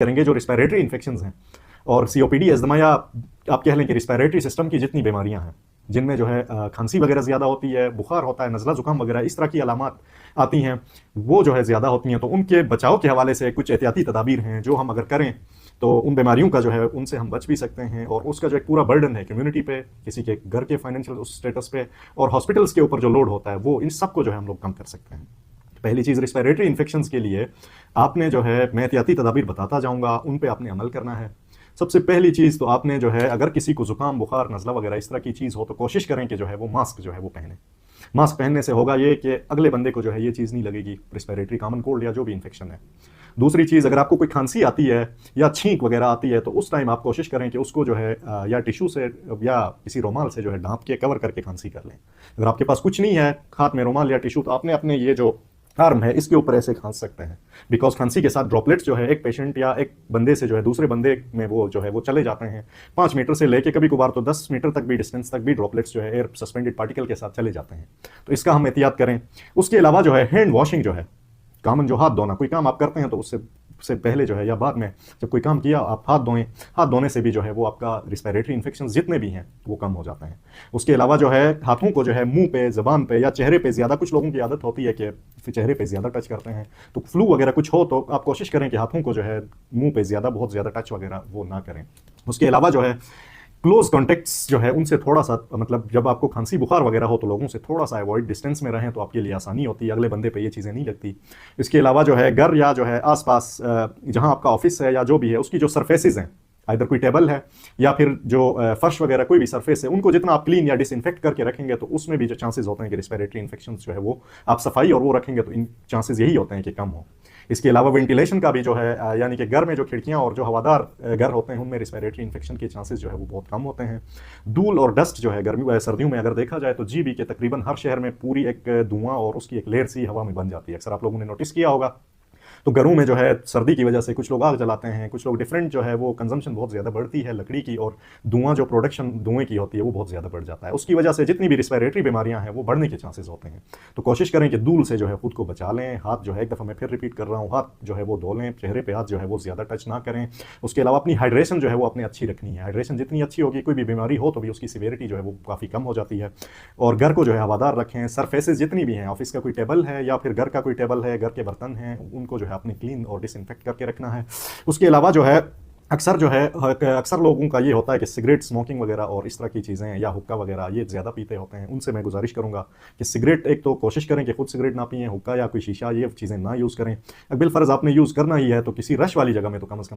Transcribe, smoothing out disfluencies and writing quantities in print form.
करेंगे जो respiratory infections हैं और सीओपीडी, अस्थमा या आप कह लें कि रिस्पायरेटरी सिस्टम की जितनी बीमारियां हैं जिनमें जो है खांसी वगैरह ज़्यादा होती है, बुखार होता है, नज़ला ज़ुकाम वगैरह इस तरह की अलामात आती हैं, वो जो है ज़्यादा होती हैं। तो उनके बचाव के हवाले से कुछ एहतियाती तदाबीर हैं जो हम अगर करें तो उन बीमारियों का जो है उनसे हम बच भी सकते हैं और उसका जो एक पूरा बर्डन है कम्युनिटी पे, किसी के घर के फाइनेंशियल स्टेटस पे और हॉस्पिटल्स के ऊपर जो लोड होता है वो इन सबको जो है हम लोग कम कर सकते हैं। पहली चीज़, रिस्पायरेटरी इन्फेक्शंस के लिए आपने जो है मैं एहतियाती तदाबीर बताता जाऊंगा, उन पे आपने अमल करना है। सबसे पहली चीज़ तो आपने जो है अगर किसी को जुकाम, बुखार, नज़ला वगैरह इस तरह की चीज़ हो तो कोशिश करें कि जो है वो मास्क जो है वो पहने। मास्क पहनने से होगा ये कि अगले बंदे को जो है ये चीज़ नहीं लगेगी, रिस्पायरेटरी कॉमन कोल्ड या जो भी इन्फेक्शन है। दूसरी चीज़, अगर आपको कोई खांसी आती है या छींक वगैरह आती है तो उस टाइम आप कोशिश करें कि उसको जो है या टिश्यू से या किसी रुमाल से जो है ढांप के कवर करके खांसी कर लें। अगर आपके पास कुछ नहीं है हाथ में रुमाल या टिश्यू तो आपने अपने ये जो आर्म है इसके ऊपर ऐसे खांस सकते हैं, बिकॉज खांसी के साथ ड्रॉपलेट्स जो है एक पेशेंट या एक बंदे से जो है दूसरे बंदे में वो जो है वो चले जाते हैं। 5 मीटर से लेके कभी कभार तो 10 मीटर तक भी डिस्टेंस तक भी ड्रॉपलेट्स जो है एयर सस्पेंडेड पार्टिकल के साथ चले जाते हैं, तो इसका हम एहतियात करें। उसके अलावा जो है हैंड वॉशिंग जो है, कॉमन जो हाथ धोना, कोई काम आप करते हैं तो उससे पहले जो है या बाद में जब कोई काम किया आप हाथ धोएं। हाथ धोने से भी जो है वो आपका रिस्पायरेटरी इन्फेक्शन जितने भी हैं वो कम हो जाते हैं। उसके अलावा जो है हाथों को जो है मुंह पे, ज़बान पे या चेहरे पे, ज़्यादा कुछ लोगों की आदत होती है कि चेहरे पे ज़्यादा टच करते हैं, तो फ्लू वगैरह कुछ हो तो आप कोशिश करें कि हाथों को जो है मुंह पे बहुत ज़्यादा टच वगैरह वो ना करें। उसके अलावा जो है क्लोज कॉन्टेक्ट्स जो है उनसे थोड़ा सा, मतलब जब आपको खांसी बुखार वगैरह हो तो लोगों से थोड़ा सा अवॉइड, डिस्टेंस में रहें तो आपके लिए आसानी होती है, अगले बंदे पे ये चीज़ें नहीं लगती। इसके अलावा जो है घर या जो है आसपास जहां आपका ऑफिस है या जो भी है उसकी जो सरफेसेज हैं, इधर कोई टेबल है या फिर जो फर्श वगैरह कोई भी सरफेस है, उनको जितना आप क्लीन या डिसइंफेक्ट करके रखेंगे तो उसमें भी जो चांसेस होते हैं कि रिस्पायरेटरी इन्फेक्शन जो है वो आप सफाई और वो रखेंगे तो इन चांसेस यही होते हैं कि कम हो। इसके अलावा वेंटिलेशन का भी जो है यानी कि घर में जो खिड़कियां और जो हवादार घर होते हैं उनमें रिस्पायरेटरी इन्फेक्शन के चांसेस जो है वो बहुत कम होते हैं। धूल और डस्ट जो है गर्मी सर्दियों में अगर देखा जाए तो जीबी के तकरीबन हर शहर में पूरी एक धुआं और उसकी एक लेयर सी हवा में बन जाती है, अक्सर आप लोगों ने नोटिस किया होगा। तो घरों में जो है सर्दी की वजह से कुछ लोग आग जलाते हैं, कुछ लोग डिफरेंट जो है वो कंजम्पशन बहुत ज़्यादा बढ़ती है लकड़ी की और धुआं जो प्रोडक्शन धुएं की होती है वो बहुत ज़्यादा बढ़ जाता है। उसकी वजह से जितनी भी रिस्पायरेटरी बीमारियां हैं वो बढ़ने के चांसेस होते हैं। तो कोशिश करें कि धूल से जो है खुद को बचा लें। हाथ जो है, एक दफ़ा मैं फिर रिपीट कर रहा हूँ, हाथ जो है वो धो लें, चेहरे पे हाथ जो है वो ज़्यादा टच ना करें। उसके अलावा अपनी हाइड्रेशन जो है वो अपने अच्छी रखनी है। हाइड्रेशन जितनी अच्छी होगी, कोई भी बीमारी हो तो भी उसकी सिवियरिटी जो है वो काफ़ी कम हो जाती है। और घर को जो है हवादार रखें। सरफेसेस जितनी भी हैं, ऑफिस का कोई टेबल है या फिर घर का कोई टेबल है, घर के बर्तन हैं, उनको जो है अपने क्लीन और डिसइंफेक्ट करके रखना है। उसके अलावा जो है अक्सर लोगों का ये होता है कि सिगरेट स्मोकिंग वगैरह और इस तरह की चीज़ें या हुक्का वगैरह ये ज़्यादा पीते होते हैं। उनसे मैं गुजारिश करूंगा कि सिगरेट, एक तो कोशिश करें कि खुद सिगरेट ना पिएं, हुक्का या कोई शीशा ये चीज़ें ना यूज़ करें। बिलफर्ज आपने यूज़ करना ही है तो किसी रश वाली जगह में तो कम से कम